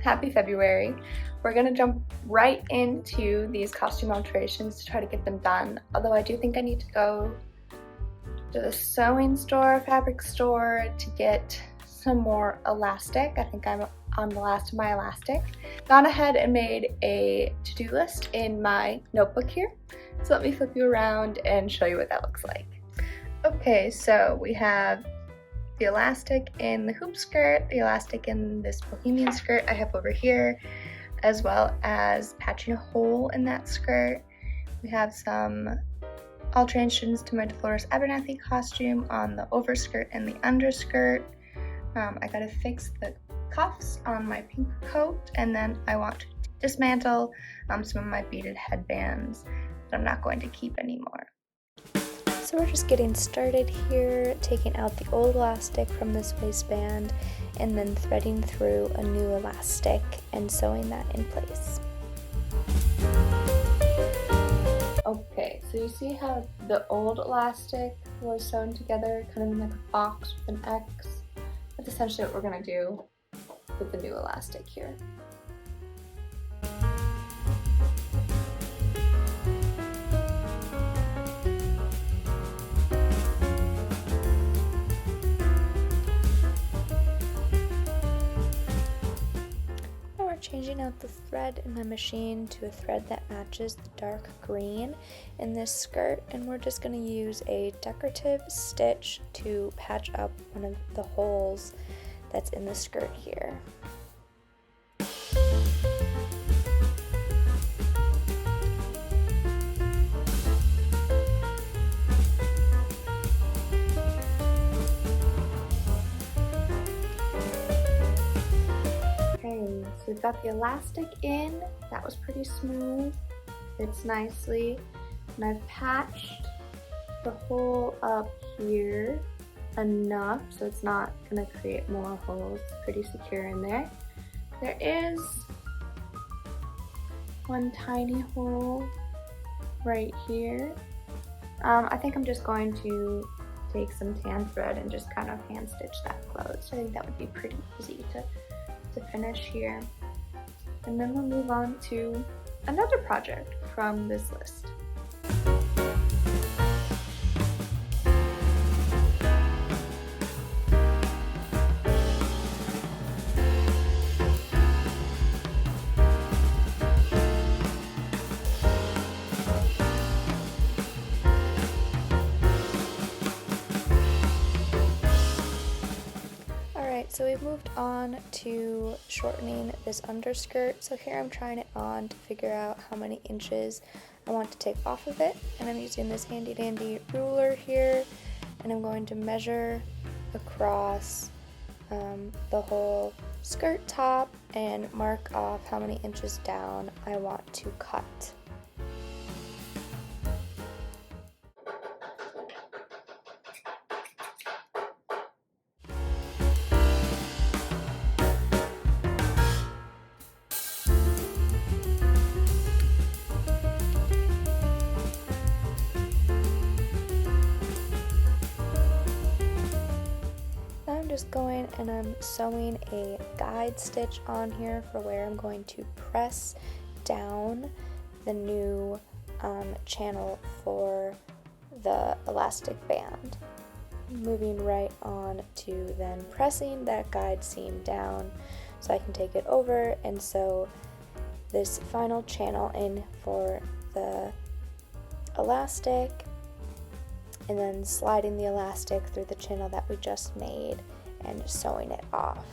Happy February. We're gonna jump right into these costume alterations to try to get them done. Although I do think I need to go to the sewing store, fabric store to get some more elastic. I think I'm on the last of my elastic. Gone ahead and made a to-do list in my notebook here. So let me flip you around and show you what that looks like. Okay, so we have the elastic in the hoop skirt, the elastic in this bohemian skirt I have over here, as well as patching a hole in that skirt. We have some alterations to my Dolores Abernathy costume on the overskirt and the underskirt. I gotta fix the cuffs on my pink coat, and then I want to dismantle some of my beaded headbands that I'm not going to keep anymore. So we're just getting started here, taking out the old elastic from this waistband and then threading through a new elastic and sewing that in place. Okay, so you see how the old elastic was sewn together kind of in like a box with an X? That's essentially what we're going to do with the new elastic here. Changing out the thread in the machine to a thread that matches the dark green in this skirt, and we're just going to use a decorative stitch to patch up one of the holes that's in the skirt here. So we've got the elastic in, that was pretty smooth, fits nicely, and I've patched the hole up here enough so it's not going to create more holes. It's pretty secure in there. There is one tiny hole right here. I think I'm just going to take some tan thread and just kind of hand stitch that closed. I think that would be pretty easy to finish here. And then we'll move on to another project from this list. So we've moved on to shortening this underskirt. So here I'm trying it on to figure out how many inches I want to take off of it. And I'm using this handy dandy ruler here, and I'm going to measure across the whole skirt top and mark off how many inches down I want to cut. Just going and I'm sewing a guide stitch on here for where I'm going to press down the new channel for the elastic band. Moving right on to then pressing that guide seam down so I can take it over and sew this final channel in for the elastic, and then sliding the elastic through the channel that we just made and just sewing it off.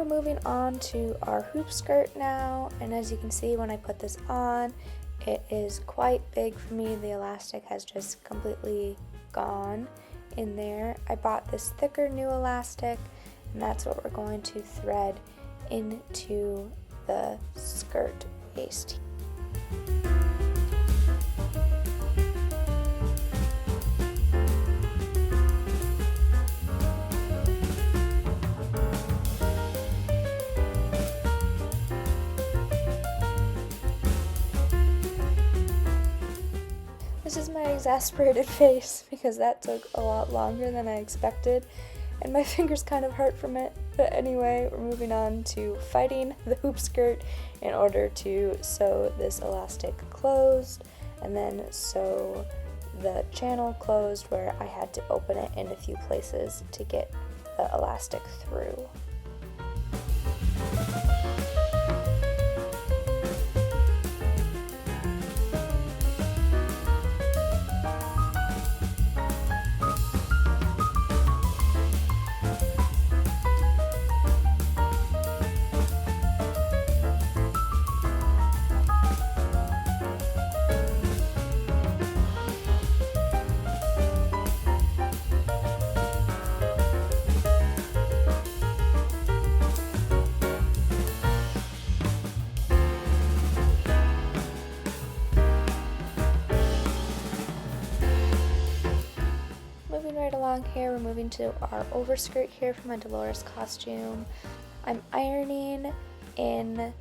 Moving on to our hoop skirt now, and as you can see when I put this on, it is quite big for me. The elastic has just completely gone in there. I bought this thicker new elastic, and that's what we're going to thread into the skirt waist. This is my exasperated face because that took a lot longer than I expected and my fingers kind of hurt from it. But anyway, we're moving on to fighting the hoop skirt in order to sew this elastic closed and then sew the channel closed where I had to open it in a few places to get the elastic through. Moving right along here, we're moving to our overskirt here for my Dolores costume. I'm ironing in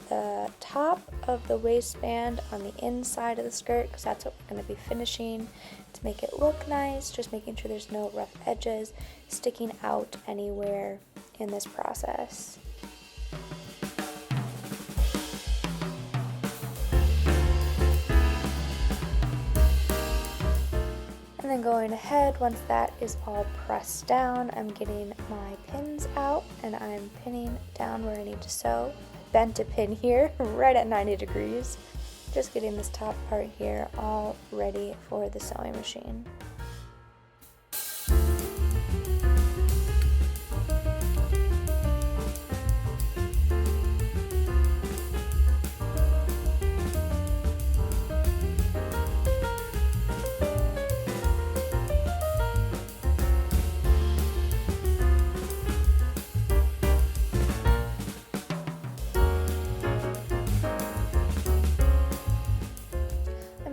the top of the waistband on the inside of the skirt because that's what we're going to be finishing to make it look nice, just making sure there's no rough edges sticking out anywhere in this process. And then going ahead, once that is all pressed down, I'm getting my pins out and I'm pinning down where I need to sew. I bent a pin here right at 90 degrees. Just getting this top part here all ready for the sewing machine.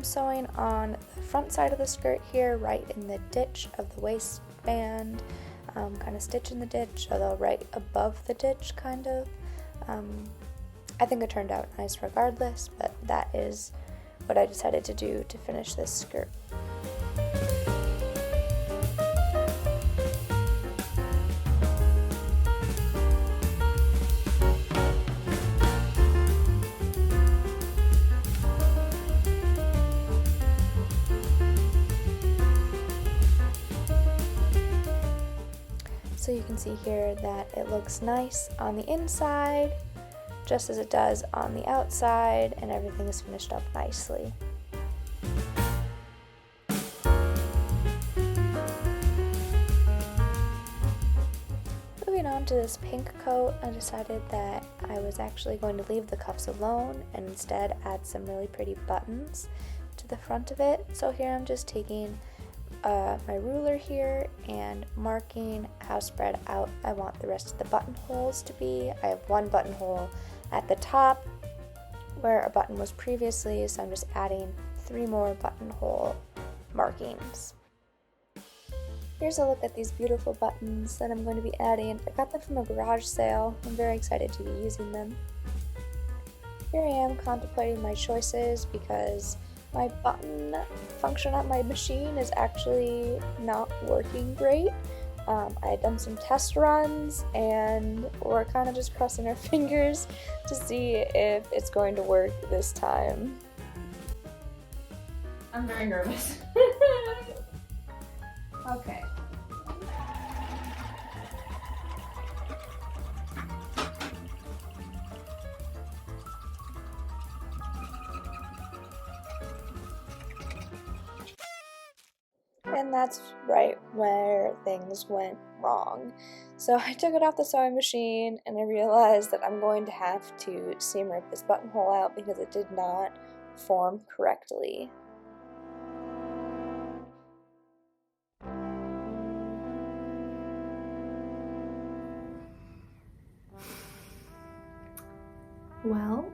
Sewing on the front side of the skirt here, right in the ditch of the waistband, kind of stitching the ditch, although right above the ditch kind of. I think it turned out nice regardless, but that is what I decided to do to finish this skirt. So you can see here that it looks nice on the inside, just as it does on the outside, and everything is finished up nicely. Moving on to this pink coat, I decided that I was actually going to leave the cuffs alone and instead add some really pretty buttons to the front of it. So here I'm just taking my ruler here and marking how spread out I want the rest of the buttonholes to be. I have one buttonhole at the top where a button was previously, so I'm just adding 3 more buttonhole markings. Here's a look at these beautiful buttons that I'm going to be adding. I got them from a garage sale. I'm very excited to be using them. Here I am contemplating my choices because my button function on my machine is actually not working great. I had done some test runs and we're kind of just crossing our fingers to see if it's going to work this time. I'm very nervous. Okay. And that's right where things went wrong. So I took it off the sewing machine and I realized that I'm going to have to seam rip this buttonhole out because it did not form correctly. Well,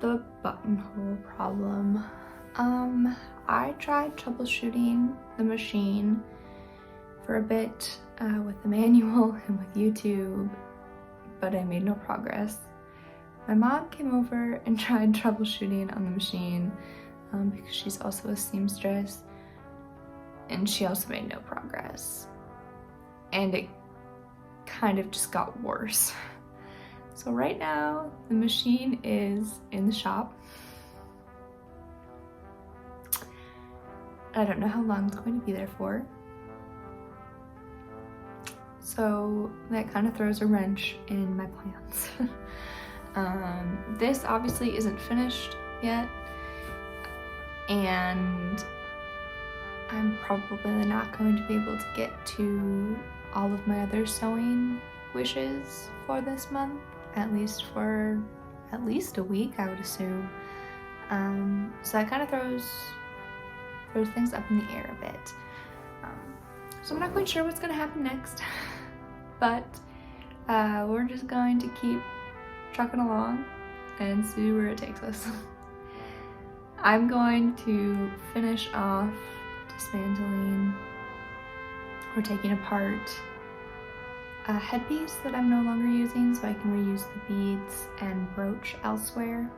the buttonhole problem. I tried troubleshooting the machine for a bit with the manual and with YouTube, but I made no progress. My mom came over and tried troubleshooting on the machine because she's also a seamstress, and she also made no progress. And it kind of just got worse. So right now, the machine is in the shop. I don't know how long it's going to be there for. So that kind of throws a wrench in my plans. This obviously isn't finished yet, and I'm probably not going to be able to get to all of my other sewing wishes for this month, at least for at least a week, I would assume. So that kind of throws things up in the air a bit. So I'm not quite sure what's going to happen next, but we're just going to keep trucking along and see where it takes us. I'm going to finish off dismantling or taking apart a headpiece that I'm no longer using so I can reuse the beads and brooch elsewhere.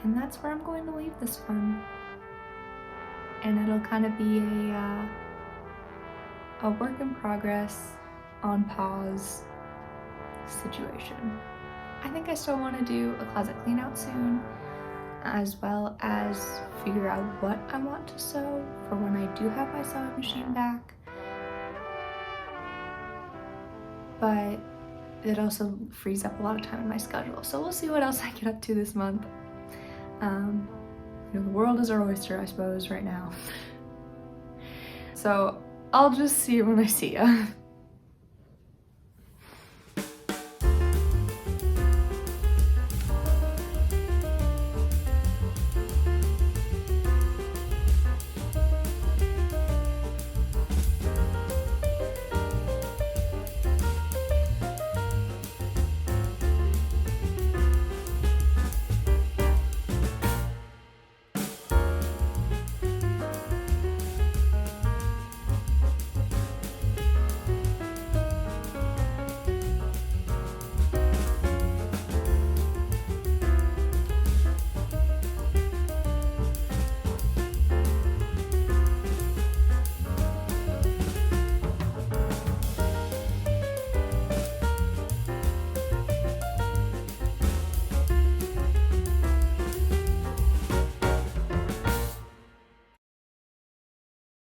And that's where I'm going to leave this one. And it'll kind of be a work in progress, on pause situation. I think I still want to do a closet clean out soon, as well as figure out what I want to sew for when I do have my sewing machine back. But it also frees up a lot of time in my schedule. So we'll see what else I get up to this month. The world is our oyster, I suppose, right now. So I'll just see you when I see ya.